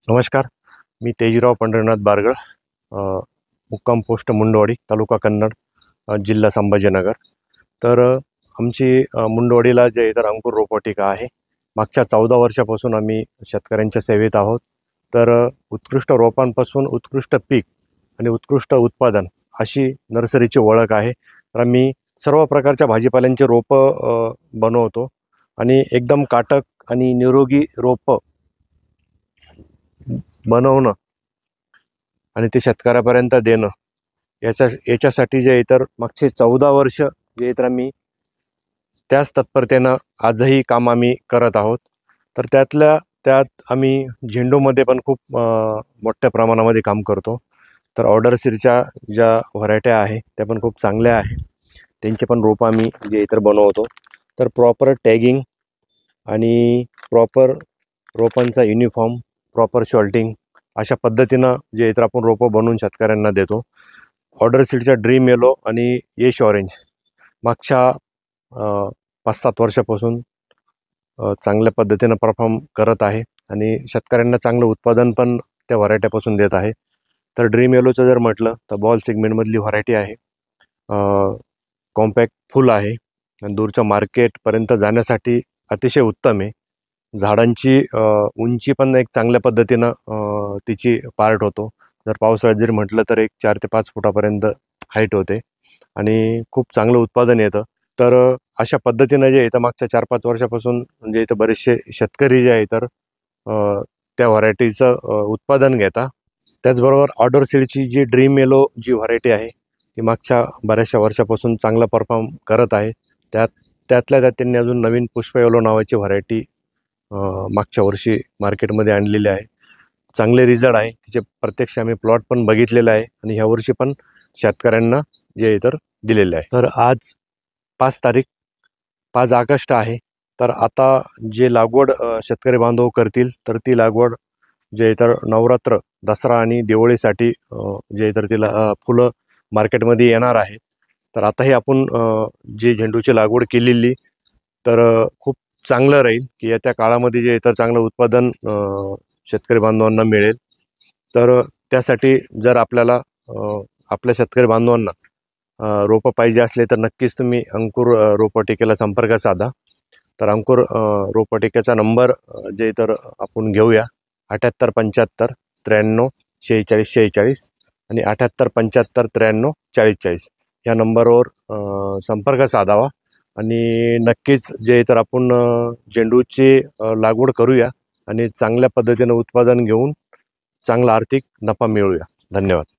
नमस्कार. मी तेजराव पंढरीनाथ बारगळ, मुक्काम पोस्ट मुंडवाडी, तालुका कन्नड, जिल्हा संभाजीनगर. तर आमची मुंडवाडीला जे इतर अंकुर रोपवाटिका आहे. मागच्या 14 वर्षापासून आम्ही शेतकऱ्यांच्या सेवेत आहोत. तर उत्कृष्ट रोपांपासून उत्कृष्ट पीक आणि उत्कृष्ट उत्पादन अशी नर्सरीची ओळख आहे. तर आम्ही सर्व प्रकारच्या भाजीपाल्यांची रोपं बनवतो आणि एकदम काटक आणि निरोगी रोपं बनवणं आणि ते शेतकऱ्यापर्यंत देणं याच्यासाठी जे इतर मागचे 14 वर्ष जे इतर आम्ही त्याच तत्परतेनं आजही काम आम्ही करत आहोत. तर त्यात आम्ही झेंडूमध्ये पण खूप मोठ्या प्रमाणामध्ये काम करतो. तर ऑर्डर सीडच्या ज्या व्हरायट्या आहे त्या पण खूप चांगल्या आहे. त्यांचे पण रोपं आम्ही जे इतर बनवतो. तर प्रॉपर टॅगिंग आणि प्रॉपर रोपांचा युनिफॉर्म, प्रॉपर शॉल्टिंग अशा पद्धतीनं जे इतर आपण रोपं बनवून शेतकऱ्यांना देतो. ऑर्डर सीडच्या ड्रीम येलो आणि येश ऑरेंज मागच्या 5-7 वर्षापासून चांगल्या पद्धतीनं परफॉर्म करत आहे आणि शेतकऱ्यांना चांगलं उत्पादन पण त्या व्हरायट्यापासून देत आहे. तर ड्रीम येलोचं जर म्हटलं तर बॉल सेगमेंटमधली व्हरायटी आहे. कॉम्पॅक्ट फुल आहे आणि दूरच्या मार्केटपर्यंत जाण्यासाठी अतिशय उत्तम आहे. झाडांची उंची पण एक चांगल्या पद्धतीनं तिची पार्ट होतो. जर पावसाळ्यात जरी म्हटलं तर एक 4 ते 5 फुटापर्यंत हाईट होते आणि खूप चांगलं उत्पादन येतं. तर अशा पद्धतीनं जे इथं मागच्या 4-5 वर्षापासून म्हणजे इथं बरेचसे शेतकरी जे आहे तर त्या व्हरायटीचं उत्पादन घेता. त्याचबरोबर ऑर्डर सीडची जी ड्रीम येलो जी व्हरायटी आहे ती मागच्या बऱ्याचशा वर्षापासून चांगला परफॉर्म करत आहे. त्यातल्या त्यात त्यांनी अजून नवीन पुष्प येलो नावाची व्हरायटी मागच्या वर्षी मार्केटमध्ये आणलेली आहे. चांगले रिझल्ट आहे. तिचे प्रत्यक्ष आम्ही प्लॉट पण बघितलेला आहे आणि ह्या वर्षी पण शेतकऱ्यांना जे इतर दिलेले आहे. तर आज 5 ऑगस्ट आहे. तर आता जे लागवड शेतकरी बांधव करतील तर ती लागवड जे इतर नवरात्र, दसरा आणि दिवाळीसाठी जे इतर तिला फुलं मार्केटमध्ये येणार आहे. तर आताही आपण जी झेंडूची लागवड केलेली तर खूप चांगलं राहील की येत्या काळामध्ये जे इतर चांगलं उत्पादन शेतकरी बांधवांना मिळेल. तर त्यासाठी जर आपल्याला आपल्या शेतकरी बांधवांना रोपं पाहिजे असले तर नक्कीच तुम्ही अंकुर रोपवाटिकेला संपर्क साधा. तर अंकुर रोपवाटिकेचा नंबर जे तर आपण घेऊया 78 75 93 46 46 आणि 78 75 93 40 40 या नंबरवर संपर्क साधावा आणि नक्कीच जे तर आपण झेंडूची लागवड करूया आणि चांगल्या पद्धतीनं उत्पादन घेऊन चांगला आर्थिक नफा मिळवूया. धन्यवाद.